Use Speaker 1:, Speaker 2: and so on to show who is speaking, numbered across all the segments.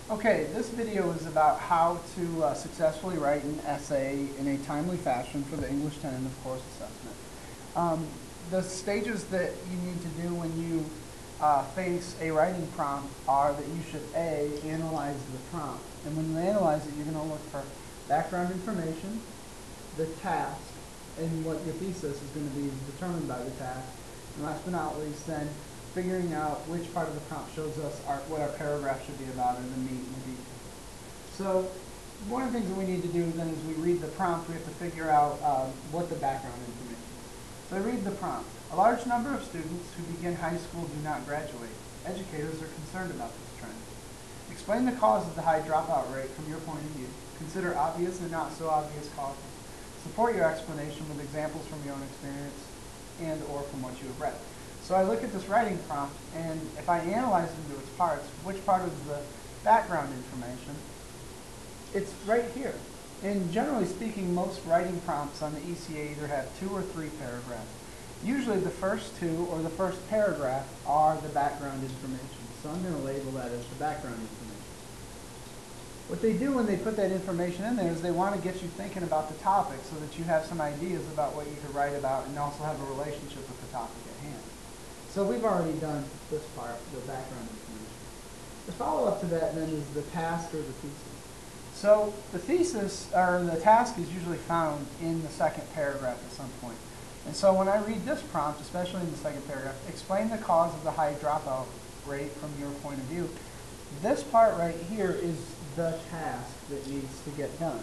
Speaker 1: Okay, this video is about how to successfully write an essay in a timely fashion for the English 10 end of course assessment. The stages that you need to do when you face a writing prompt are that you should A, analyze the prompt. And when you analyze it, you're going to look for background information, the task, and what your thesis is going to be determined by the task. And last but not least, then figuring out which part of the prompt shows us what our paragraph should be about and the meat and the detail. So one of the things that we need to do then is we read the prompt, we have to figure out what the background information is. So I read the prompt. A large number of students who begin high school do not graduate. Educators are concerned about this trend. Explain the cause of the high dropout rate from your point of view. Consider obvious and not so obvious causes. Support your explanation with examples from your own experience and or from what you have read. So I look at this writing prompt, and if I analyze it into its parts, which part is the background information, it's right here. And generally speaking, most writing prompts on the ECA either have 2 or 3 paragraphs. Usually the first 2 or the first paragraph are the background information. So I'm going to label that as the background information. What they do when they put that information in there is they want to get you thinking about the topic so that you have some ideas about what you could write about and also have a relationship with the topic at hand. So we've already done this part, the background information. The follow-up to that then is the task or the thesis. So the thesis or the task is usually found in the second paragraph at some point. And so when I read this prompt, especially in the second paragraph, explain the cause of the high dropout rate from your point of view. This part right here is the task that needs to get done.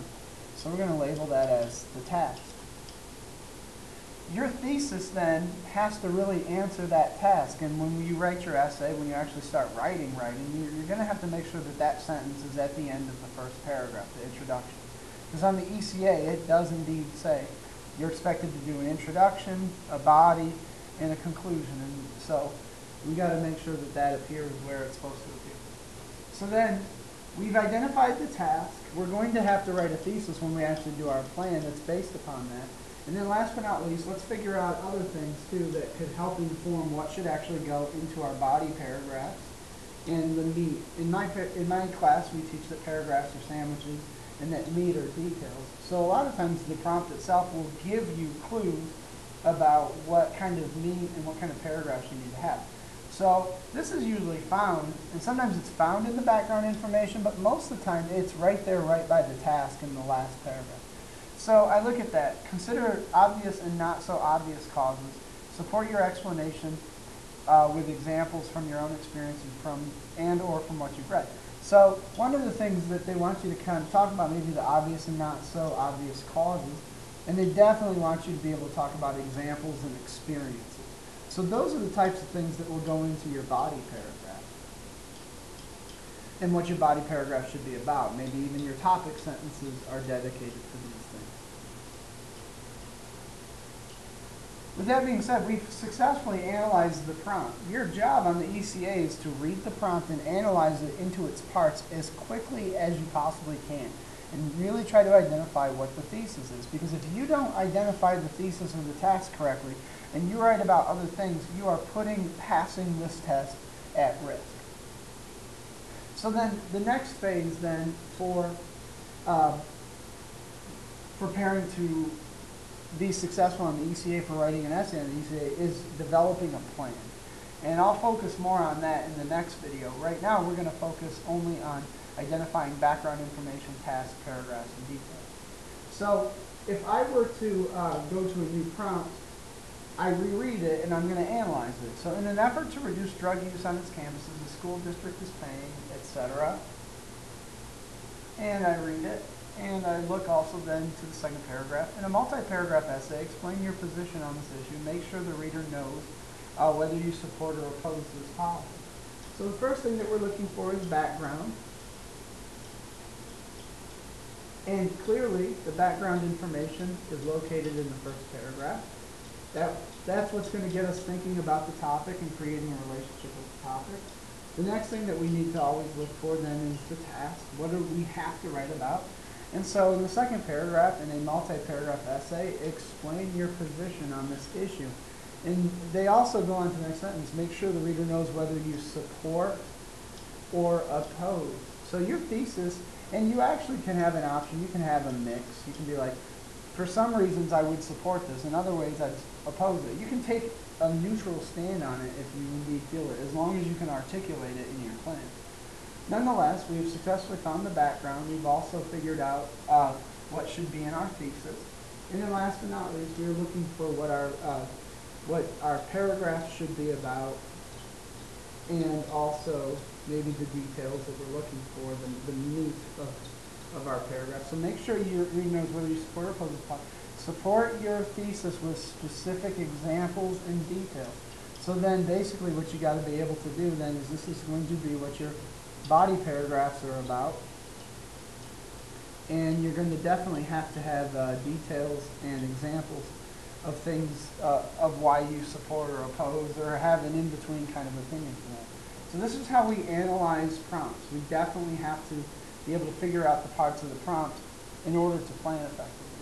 Speaker 1: So we're going to label that as the task. Your thesis then has to really answer that task, and when you write your essay, when you actually start writing, you're going to have to make sure that that sentence is at the end of the first paragraph, the introduction. Because on the ECA, it does indeed say you're expected to do an introduction, a body, and a conclusion, and so we got to make sure that that appears where it's supposed to appear. So then, we've identified the task. We're going to have to write a thesis when we actually do our plan that's based upon that. And then last but not least, let's figure out other things too that could help inform what should actually go into our body paragraphs and the meat. In my class, we teach that paragraphs are sandwiches and that meat are details. So a lot of times the prompt itself will give you clues about what kind of meat and what kind of paragraphs you need to have. So this is usually found, and sometimes it's found in the background information, but most of the time it's right there, right by the task in the last paragraph. So I look at that. Consider obvious and not so obvious causes. Support your explanation with examples from your own experience and or from what you've read. So one of the things that they want you to kind of talk about maybe the obvious and not so obvious causes, and they definitely want you to be able to talk about examples and experiences. So those are the types of things that will go into your body paragraph and what your body paragraph should be about. Maybe even your topic sentences are dedicated to these things. With that being said, we've successfully analyzed the prompt. Your job on the ECA is to read the prompt and analyze it into its parts as quickly as you possibly can and really try to identify what the thesis is. Because if you don't identify the thesis or the task correctly and you write about other things, you are putting passing this test at risk. So then the next phase then for preparing to be successful on the ECA for writing an essay on the ECA is developing a plan. And I'll focus more on that in the next video. Right now we're going to focus only on identifying background information, tasks, paragraphs, and details. So if I were to go to a new prompt, I reread it and I'm going to analyze it. So in an effort to reduce drug use on its campuses, the school district is paying, etc. And I read it. And I look also then to the second paragraph. In a multi-paragraph essay, explain your position on this issue. Make sure the reader knows whether you support or oppose this policy. So the first thing that we're looking for is background. And clearly, the background information is located in the first paragraph. That's what's going to get us thinking about the topic and creating a relationship with the topic. The next thing that we need to always look for then is the task. What do we have to write about? And so in the second paragraph, in a multi-paragraph essay, explain your position on this issue. And they also go on to the next sentence, make sure the reader knows whether you support or oppose. So your thesis, and you actually can have an option, you can have a mix. You can be like, for some reasons I would support this, in other ways I'd oppose it. You can take a neutral stand on it if you indeed feel it, as long as you can articulate it in your claim. Nonetheless, we've successfully found the background. We've also figured out what should be in our thesis. And then last but not least, we're looking for what our paragraph should be about, and also maybe the details that we're looking for, the meat of our paragraph. So make sure your reader knows whether you support or oppose this policy. Support your thesis with specific examples and details. So then basically what you got to be able to do then is this is going to be what your body paragraphs are about. And you're going to definitely have to have details and examples of things, of why you support or oppose, or have an in-between kind of opinion for that. So this is how we analyze prompts. We definitely have to be able to figure out the parts of the prompt in order to plan effectively.